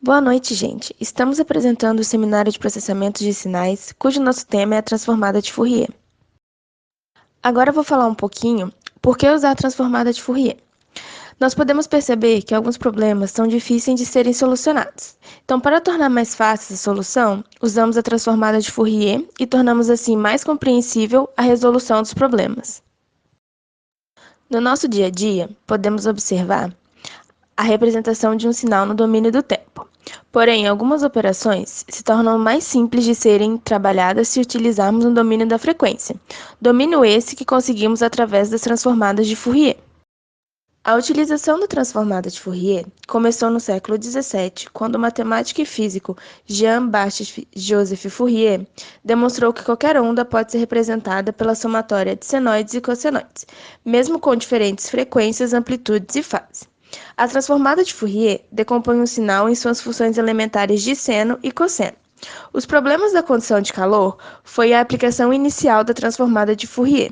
Boa noite, gente. Estamos apresentando o Seminário de Processamento de Sinais, cujo nosso tema é a transformada de Fourier. Agora eu vou falar um pouquinho por que usar a transformada de Fourier. Nós podemos perceber que alguns problemas são difíceis de serem solucionados. Então, para tornar mais fácil a solução, usamos a transformada de Fourier e tornamos assim mais compreensível a resolução dos problemas. No nosso dia a dia, podemos observar a representação de um sinal no domínio do tempo. Porém, algumas operações se tornam mais simples de serem trabalhadas se utilizarmos o domínio da frequência, domínio esse que conseguimos através das transformadas de Fourier. A utilização da transformada de Fourier começou no século XVII, quando o matemático e físico Jean-Baptiste Joseph Fourier demonstrou que qualquer onda pode ser representada pela somatória de senoides e cossenoides, mesmo com diferentes frequências, amplitudes e fase. A transformada de Fourier decompõe um sinal em suas funções elementares de seno e cosseno. Os problemas da condição de calor foi a aplicação inicial da transformada de Fourier.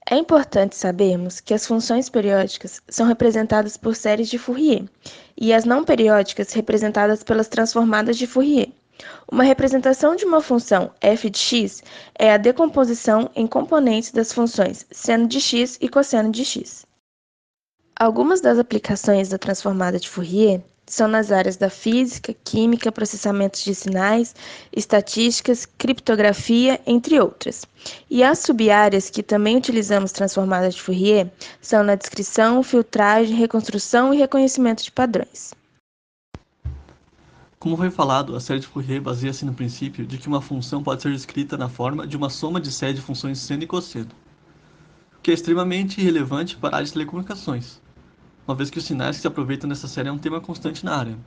É importante sabermos que as funções periódicas são representadas por séries de Fourier e as não periódicas representadas pelas transformadas de Fourier. Uma representação de uma função f de x é a decomposição em componentes das funções seno de x e cosseno de x. Algumas das aplicações da transformada de Fourier são nas áreas da física, química, processamento de sinais, estatísticas, criptografia, entre outras. E as sub-áreas que também utilizamos transformada de Fourier são na descrição, filtragem, reconstrução e reconhecimento de padrões. Como foi falado, a série de Fourier baseia-se no princípio de que uma função pode ser descrita na forma de uma soma de série de funções seno e cosseno, o que é extremamente relevante para a área de telecomunicações, uma vez que os sinais que se aproveitam dessa série é um tema constante na área.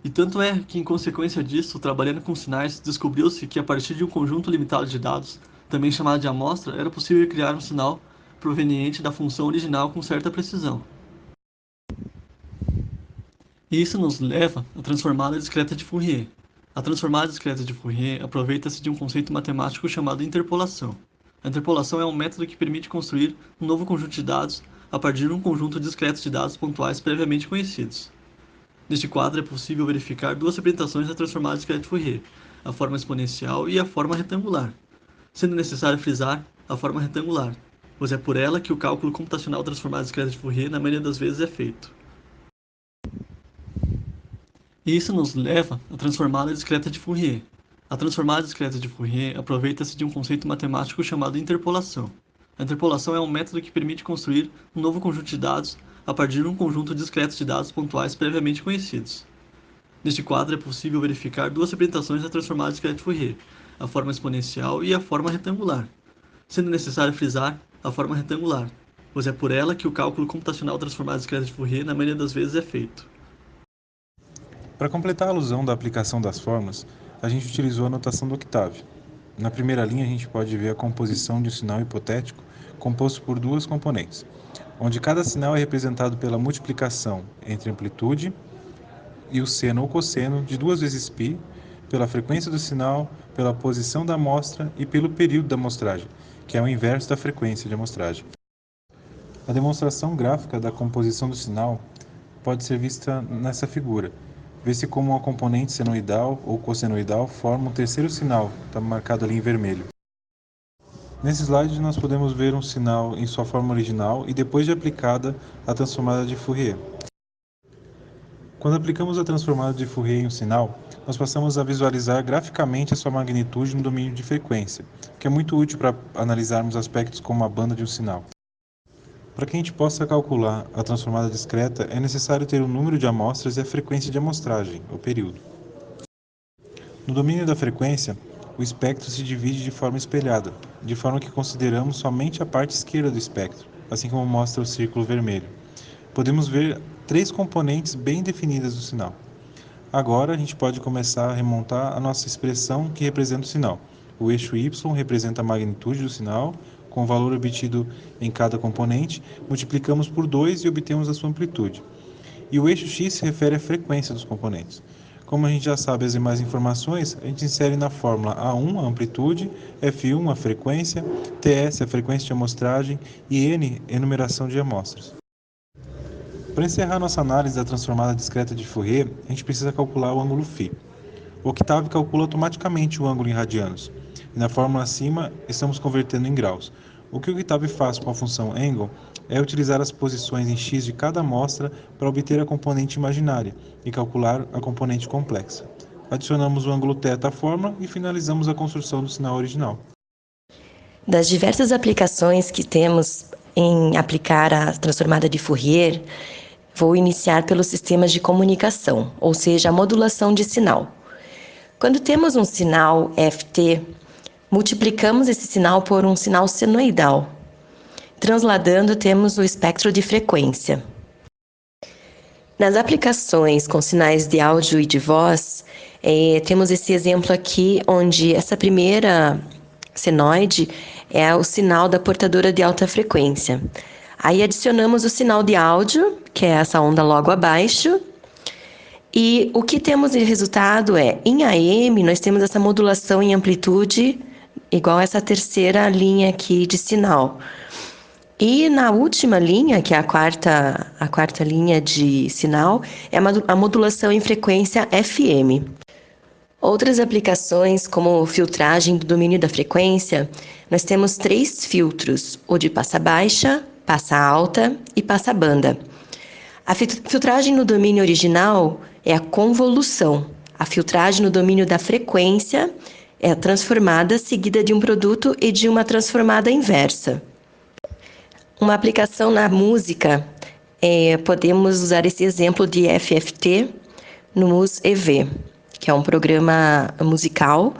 E tanto é que, em consequência disso, trabalhando com sinais, descobriu-se que a partir de um conjunto limitado de dados, também chamado de amostra, era possível criar um sinal proveniente da função original com certa precisão. E isso nos leva à transformada discreta de Fourier. A transformada discreta de Fourier aproveita-se de um conceito matemático chamado interpolação. A interpolação é um método que permite construir um novo conjunto de dados a partir de um conjunto discreto de dados pontuais previamente conhecidos. Neste quadro é possível verificar duas representações da transformada discreta de Fourier, a forma exponencial e a forma retangular, sendo necessário frisar a forma retangular, pois é por ela que o cálculo computacional da transformada discreta de Fourier na maioria das vezes é feito. E isso nos leva à transformada discreta de Fourier. A transformada discreta de Fourier aproveita-se de um conceito matemático chamado interpolação. A interpolação é um método que permite construir um novo conjunto de dados a partir de um conjunto discreto de dados pontuais previamente conhecidos. Neste quadro é possível verificar duas representações da transformada discreta de Fourier, a forma exponencial e a forma retangular, sendo necessário frisar a forma retangular, pois é por ela que o cálculo computacional da transformada discreta de Fourier na maioria das vezes é feito. Para completar a alusão da aplicação das formas, a gente utilizou a notação do octave. Na primeira linha, a gente pode ver a composição de um sinal hipotético composto por duas componentes, onde cada sinal é representado pela multiplicação entre a amplitude e o seno ou cosseno de 2 vezes π, pela frequência do sinal, pela posição da amostra e pelo período da amostragem, que é o inverso da frequência de amostragem. A demonstração gráfica da composição do sinal pode ser vista nessa figura. Vê-se como uma componente senoidal ou cossenoidal forma um terceiro sinal, está marcado ali em vermelho. Nesse slide nós podemos ver um sinal em sua forma original e depois de aplicada a transformada de Fourier. Quando aplicamos a transformada de Fourier em um sinal, nós passamos a visualizar graficamente a sua magnitude no domínio de frequência, que é muito útil para analisarmos aspectos como a banda de um sinal. Para que a gente possa calcular a transformada discreta, é necessário ter o número de amostras e a frequência de amostragem, o período. No domínio da frequência, o espectro se divide de forma espelhada, de forma que consideramos somente a parte esquerda do espectro, assim como mostra o círculo vermelho. Podemos ver 3 componentes bem definidas do sinal. Agora a gente pode começar a remontar a nossa expressão que representa o sinal. O eixo y representa a magnitude do sinal, com o valor obtido em cada componente, multiplicamos por 2 e obtemos a sua amplitude. E o eixo x se refere à frequência dos componentes. Como a gente já sabe as demais informações, a gente insere na fórmula A1 a amplitude, F1 a frequência, TS a frequência de amostragem e N a enumeração de amostras. Para encerrar nossa análise da transformada discreta de Fourier, a gente precisa calcular o ângulo φ. O Octave calcula automaticamente o ângulo em radianos, e na fórmula acima estamos convertendo em graus. O que o Octave faz com a função angle é utilizar as posições em x de cada amostra para obter a componente imaginária e calcular a componente complexa. Adicionamos o ângulo θ à fórmula e finalizamos a construção do sinal original. Das diversas aplicações que temos em aplicar a transformada de Fourier, vou iniciar pelos sistemas de comunicação, ou seja, a modulação de sinal. Quando temos um sinal ft, multiplicamos esse sinal por um sinal senoidal. Transladando, temos o espectro de frequência. Nas aplicações com sinais de áudio e de voz, temos esse exemplo aqui, onde essa primeira senoide é o sinal da portadora de alta frequência. Aí adicionamos o sinal de áudio, que é essa onda logo abaixo, e o que temos de resultado é, em AM, nós temos essa modulação em amplitude, igual essa terceira linha aqui de sinal. E na última linha, que é a quarta linha de sinal, é a modulação em frequência FM. Outras aplicações, como filtragem do domínio da frequência, nós temos 3 filtros, o de passa baixa, passa alta e passa banda. A filtragem no domínio original é a convolução. A filtragem no domínio da frequência é a transformada seguida de um produto e de uma transformada inversa. Uma aplicação na música, podemos usar esse exemplo de FFT no Mus-EV, que é um programa musical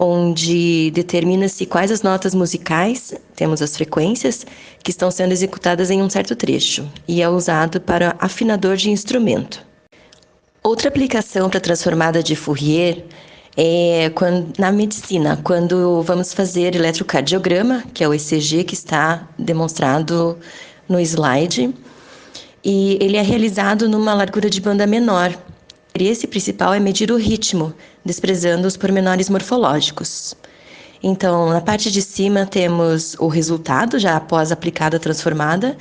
onde determina-se quais as notas musicais, temos as frequências, que estão sendo executadas em um certo trecho, e é usado para afinador de instrumento. Outra aplicação para transformada de Fourier é na medicina, quando vamos fazer eletrocardiograma, que é o ECG que está demonstrado no slide, e ele é realizado numa largura de banda menor. O interesse principal é medir o ritmo, desprezando os pormenores morfológicos. Então, na parte de cima temos o resultado, já após aplicada a transformada,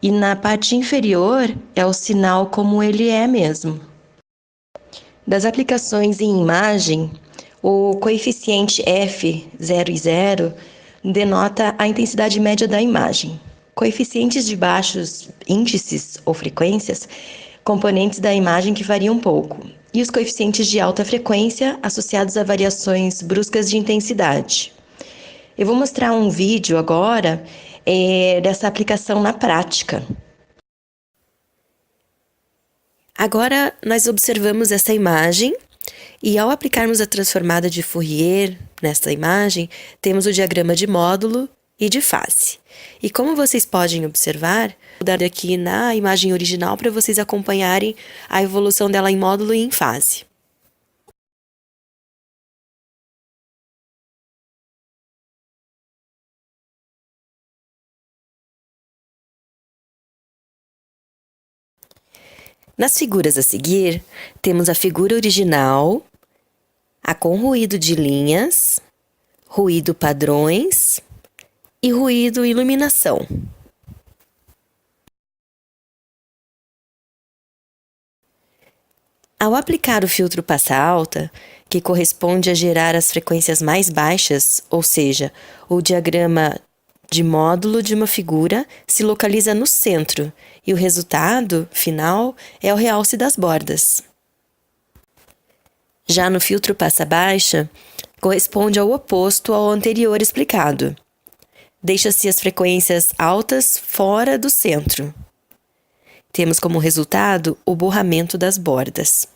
e na parte inferior é o sinal como ele é mesmo. Das aplicações em imagem, o coeficiente F, 0 e 0, denota a intensidade média da imagem. Coeficientes de baixos índices ou frequências, componentes da imagem que variam um pouco, e os coeficientes de alta frequência associados a variações bruscas de intensidade. Eu vou mostrar um vídeo agora dessa aplicação na prática. Agora nós observamos essa imagem e ao aplicarmos a transformada de Fourier nesta imagem, temos o diagrama de módulo e de fase. E como vocês podem observar, vou dar aqui na imagem original para vocês acompanharem a evolução dela em módulo e em fase. Nas figuras a seguir, temos a figura original, a com ruído de linhas, ruído padrões e ruído iluminação. Ao aplicar o filtro passa alta, que corresponde a gerar as frequências mais baixas, ou seja, o diagrama de módulo de uma figura se localiza no centro e o resultado final é o realce das bordas. Já no filtro passa baixa, corresponde ao oposto ao anterior explicado. Deixa-se as frequências altas fora do centro. Temos como resultado o borramento das bordas.